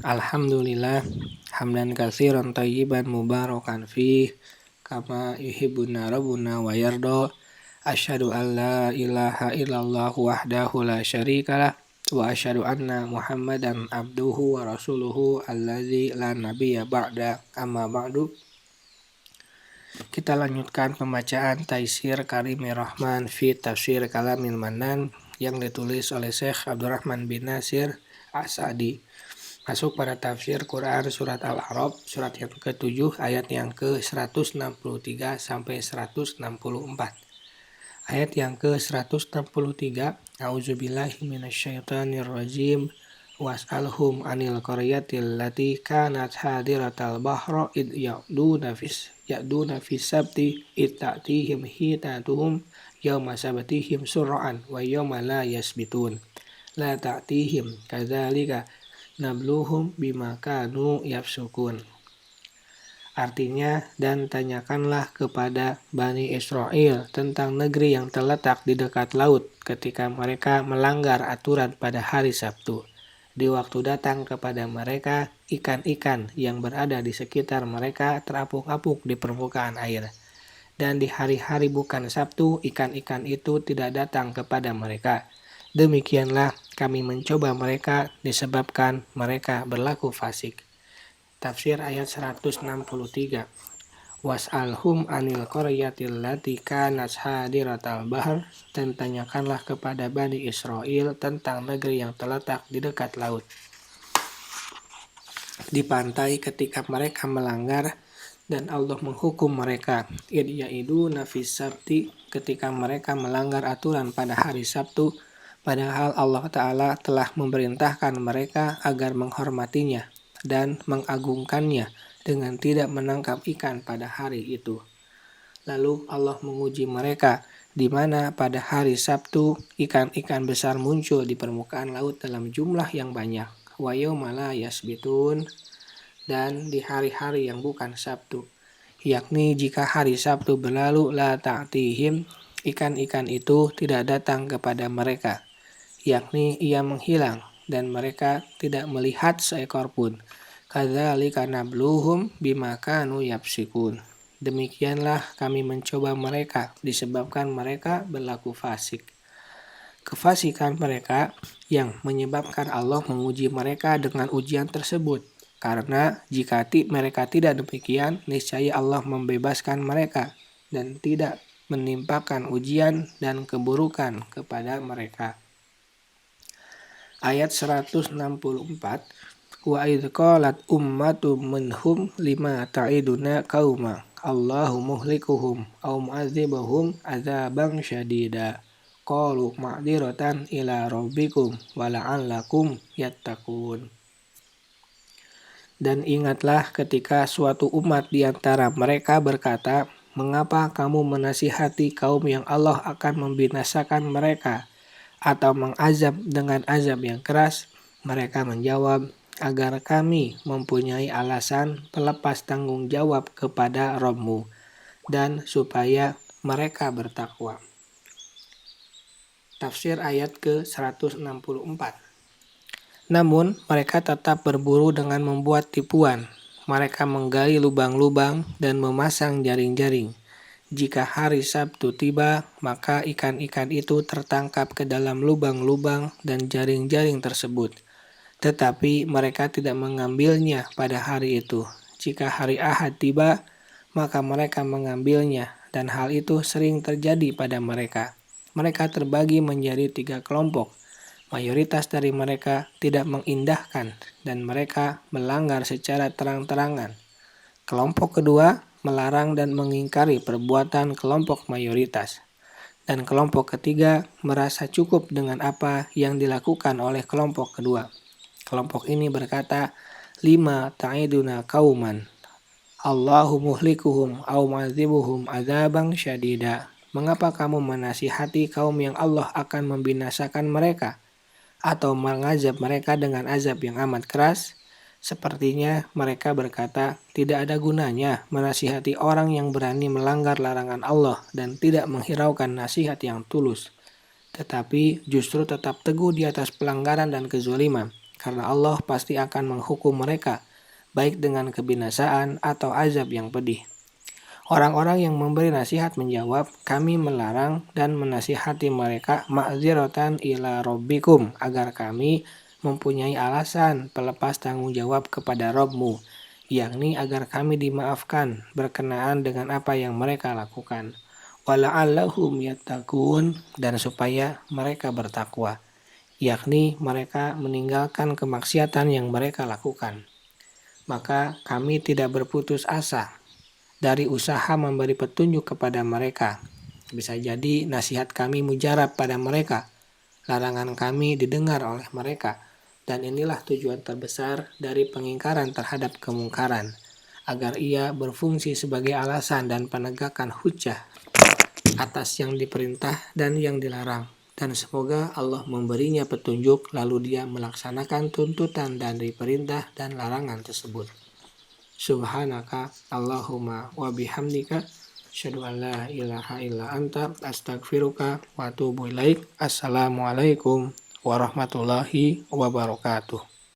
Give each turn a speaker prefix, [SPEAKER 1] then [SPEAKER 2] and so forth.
[SPEAKER 1] Alhamdulillah hamdan katsiran thayyiban mubarakan fih kama yuhibbuna rabbuna wa yarda. Asyhadu an la ilaha illallah wahdahu la syarikalah wa asyhadu anna Muhammadan abduhu wa rasuluhu allazi la nabiyya ba'da. Amma ba'du. Kita lanjutkan pembacaan Taisir Karimir Rahman fi Tafsir Kalamil Mannan yang ditulis oleh Syekh Abdurrahman bin Nasir As-Sa'di. Masuk pada tafsir Quran surat Al-A'raf, surat yang ke-7 ayat yang ke-163 sampai 164. Ayat yang ke-163, A'udzubillahi minasyaitonirrajim. Was'alhum anil qaryatil lati kanat hadiratal bahra id ya'duna fis sabti id ta'tihim hitatuhum yawma sabatihim sur'an wa yawma la yasbitun la ta'tihim kadzalika nabluhum bima kanu yafsukun. Artinya, dan tanyakanlah kepada Bani Israel tentang negeri yang terletak di dekat laut ketika mereka melanggar aturan pada hari Sabtu. Di waktu datang kepada mereka ikan-ikan yang berada di sekitar mereka terapuk-apuk di permukaan air. Dan di hari-hari bukan Sabtu, ikan-ikan itu tidak datang kepada mereka. Demikianlah kami mencoba mereka disebabkan mereka berlaku fasik. Tafsir ayat 163. Was'alhum anil qaryatil lati kanat hadiratal bahr, dan tanyakanlah kepada Bani Israel tentang negeri yang terletak di dekat laut, di pantai ketika mereka melanggar dan Allah menghukum mereka. Id ya'iduna fis sabti, ketika mereka melanggar aturan pada hari Sabtu, padahal Allah Ta'ala telah memerintahkan mereka agar menghormatinya dan mengagungkannya dengan tidak menangkap ikan pada hari itu. Lalu Allah menguji mereka, di mana pada hari Sabtu ikan-ikan besar muncul di permukaan laut dalam jumlah yang banyak. Wa yauma la yasbitun, dan di hari-hari yang bukan Sabtu, yakni jika hari Sabtu berlalu, la ta'tihim, ikan-ikan itu tidak datang kepada mereka, yakni ia menghilang dan mereka tidak melihat seekor pun. Kadzalika nabluhum bima kanu yafsikun. Demikianlah kami mencoba mereka disebabkan mereka berlaku fasik. Kefasikan mereka yang menyebabkan Allah menguji mereka dengan ujian tersebut. Karena jika mereka tidak demikian, niscaya Allah membebaskan mereka dan tidak menimpakan ujian dan keburukan kepada mereka. Ayat 164. Wa idh qalat ummatum minhum lima ta'iduna qauma Allahu muhlikuhum aw mu'adzibuhum adzaban syadida qalu ma'dziratan ila rabbikum wa la'allakum yattaqun. Dan ingatlah ketika suatu umat di antara mereka berkata, mengapa kamu menasihati kaum yang Allah akan membinasakan mereka atau mengazab dengan azab yang keras? Mereka menjawab, agar kami mempunyai alasan pelepas tanggung jawab kepada Rabb-Mu dan supaya mereka bertakwa. Tafsir ayat ke-164. Namun mereka tetap berburu dengan membuat tipuan. Mereka menggali lubang-lubang dan memasang jaring-jaring. Jika hari Sabtu tiba, maka ikan-ikan itu tertangkap ke dalam lubang-lubang dan jaring-jaring tersebut. Tetapi mereka tidak mengambilnya pada hari itu. Jika hari Ahad tiba, maka mereka mengambilnya, dan hal itu sering terjadi pada mereka. Mereka terbagi menjadi 3 kelompok. Mayoritas dari mereka tidak mengindahkan, dan mereka melanggar secara terang-terangan. Kelompok kedua melarang dan mengingkari perbuatan kelompok mayoritas. Dan kelompok ketiga merasa cukup dengan apa yang dilakukan oleh kelompok kedua. Kelompok ini berkata, lima ta'iduna qauman Allahu muhlikuhum aw mu'adzibuhum adzaban syadida. Mengapa kamu menasihati kaum yang Allah akan membinasakan mereka atau mengazab mereka dengan azab yang amat keras? Sepertinya mereka berkata, tidak ada gunanya menasihati orang yang berani melanggar larangan Allah dan tidak menghiraukan nasihat yang tulus, tetapi justru tetap teguh di atas pelanggaran dan kezaliman. karena Allah pasti akan menghukum mereka, baik dengan kebinasaan atau azab yang pedih. Orang-orang yang memberi nasihat menjawab, kami melarang dan menasihati mereka ma'ziratan ila rabbikum, agar kami mempunyai alasan pelepas tanggung jawab kepada Rabbmu, yakni agar kami dimaafkan berkenaan dengan apa yang mereka lakukan. Wala'allahum yattaqun, dan supaya mereka bertakwa, yakni mereka meninggalkan kemaksiatan yang mereka lakukan. Maka kami tidak berputus asa dari usaha memberi petunjuk kepada mereka. Bisa jadi nasihat kami mujarab pada mereka, larangan kami didengar oleh mereka, dan inilah tujuan terbesar dari pengingkaran terhadap kemungkaran, agar ia berfungsi sebagai alasan dan penegakan hujjah atas yang diperintah dan yang dilarang. Dan semoga Allah memberinya petunjuk lalu dia melaksanakan tuntutan dari perintah dan larangan tersebut. Subhanaka Allahumma wa bihamdika asyhadu an la ilaha illa anta astaghfiruka wa atubu ilaik. Assalamualaikum warahmatullahi wabarakatuh.